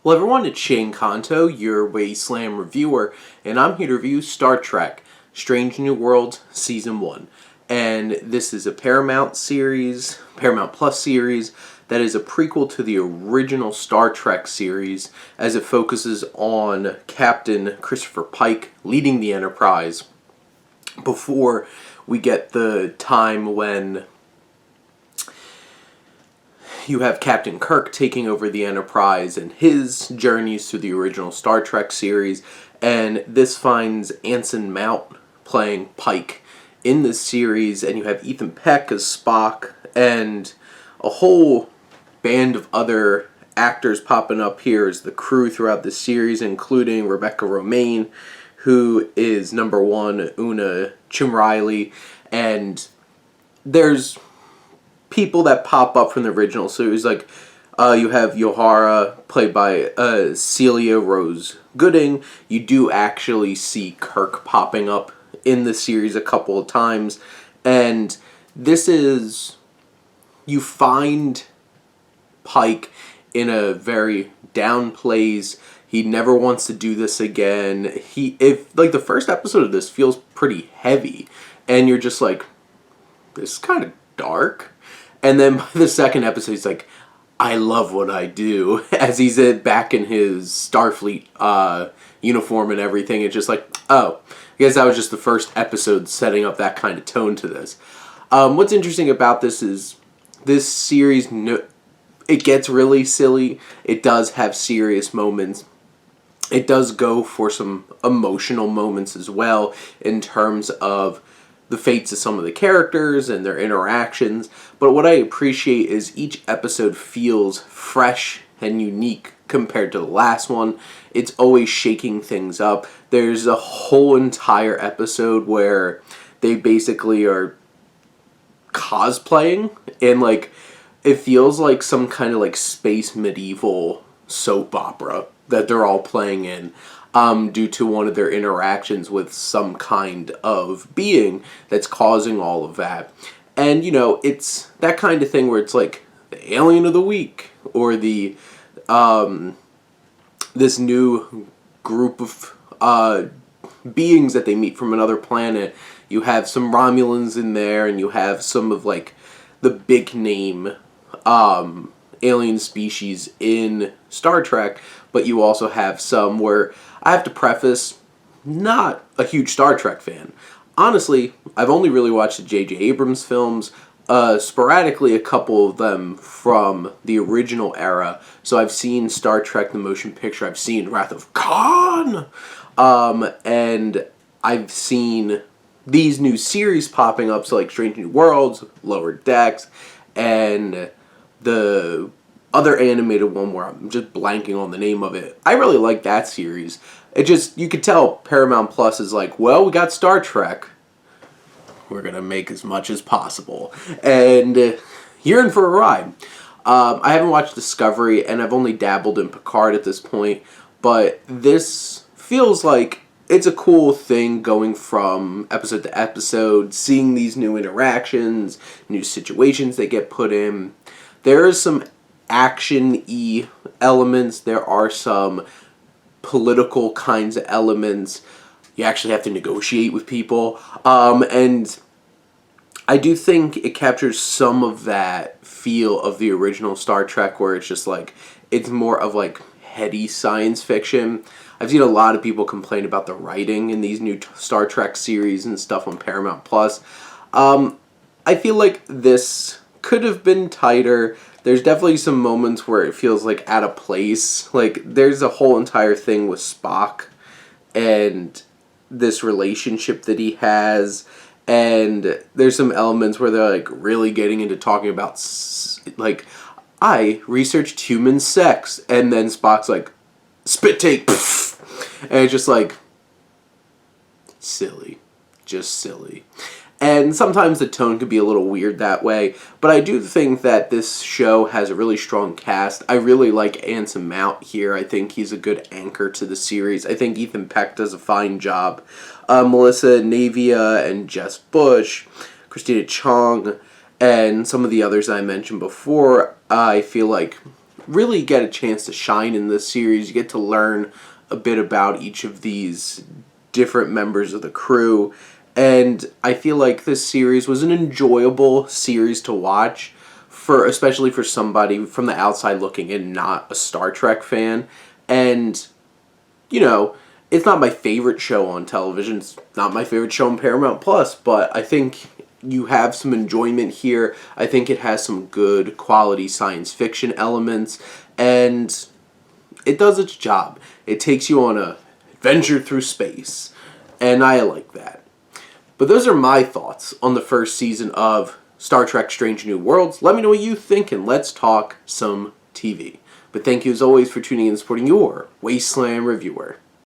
Hello everyone, it's Shane Kanto, your Wasteland reviewer, and I'm here to review Star Trek, Strange New Worlds Season 1. And this is a Paramount series, Paramount Plus series, that is a prequel to the original Star Trek series, as it focuses on Captain Christopher Pike leading the Enterprise before we get the time when you have Captain Kirk taking over the Enterprise and his journeys through the original Star Trek series, and this finds Anson playing Pike in this series, and you have Ethan Peck as Spock, and a whole band of other actors popping up here as the crew throughout the series, including Rebecca Romijn, who is number one, Una Chumriley, and there's people that pop up from the original series, like you have Yohara, played by Celia Rose Gooding. You do actually see Kirk popping up in the series a couple of times, and this is, you find Pike in a very down place. He never wants to do this again. If like the first episode of this feels pretty heavy, and you're just like, this is kind of dark. And then by the second episode, he's like, I love what I do, as he's back in his Starfleet uniform and everything. It's just like, oh, I guess that was just the first episode setting up that kind of tone to this. What's interesting about this is this series, it gets really silly. It does have serious moments. It does go for some emotional moments as well in terms of the fates of some of the characters and their interactions, but what I appreciate is each episode feels fresh and unique compared to the last one. It's always shaking things up. There's a whole entire episode where they basically are cosplaying, and like it feels like some kind of like space medieval soap opera that they're all playing in. Due to one of their interactions with some kind of being that's causing all of that. And, you know, it's that kind of thing where it's like the alien of the week, or the, this new group of beings that they meet from another planet. You have some Romulans in there, and you have some of, like, the big name, alien species in Star Trek, but you also have some where, I have to preface, not a huge Star Trek fan. Honestly, I've only really watched the J.J. Abrams films, sporadically a couple of them from the original era. So I've seen Star Trek the motion picture, I've seen Wrath of Khan, and I've seen these new series popping up, so like Strange New Worlds, Lower Decks, and the other animated one where I'm just blanking on the name of it. I really like that series. It just, you could tell Paramount Plus is like, well, we got Star Trek, we're going to make as much as possible. And you're in for a ride. I haven't watched Discovery, and I've only dabbled in Picard at this point, but this feels like it's a cool thing going from episode to episode, seeing these new interactions, new situations they get put in. There is some action-y elements. There are some political kinds of elements. You actually have to negotiate with people. And I do think it captures some of that feel of the original Star Trek, where it's just like, it's more of like heady science fiction. I've seen a lot of people complain about the writing in these new Star Trek series and stuff on Paramount Plus. I feel like this could have been tighter. There's definitely some moments where it feels like out of place. Like, there's a whole entire thing with Spock and this relationship that he has, and there's some elements where they're like really getting into talking about like, I researched human sex, and then Spock's like, spit take, and it's just like, silly, just silly. And sometimes the tone could be a little weird that way, but I do think that this show has a really strong cast. I really like Anson here. I think he's a good anchor to the series. I think Ethan Peck does a fine job. Melissa Navia and Jess Bush, Christina Chong, and some of the others I mentioned before, I feel like really get a chance to shine in this series. You get to learn a bit about each of these different members of the crew. And I feel like this series was an enjoyable series to watch, especially for somebody from the outside looking in, not a Star Trek fan. And, you know, it's not my favorite show on television. It's not my favorite show on Paramount Plus, but I think you have some enjoyment here. I think it has some good quality science fiction elements, and it does its job. It takes you on a adventure through space, and I like that. But those are my thoughts on the first season of Star Trek Strange New Worlds. Let me know what you think, and let's talk some TV. But thank you as always for tuning in and supporting your Wasteland reviewer.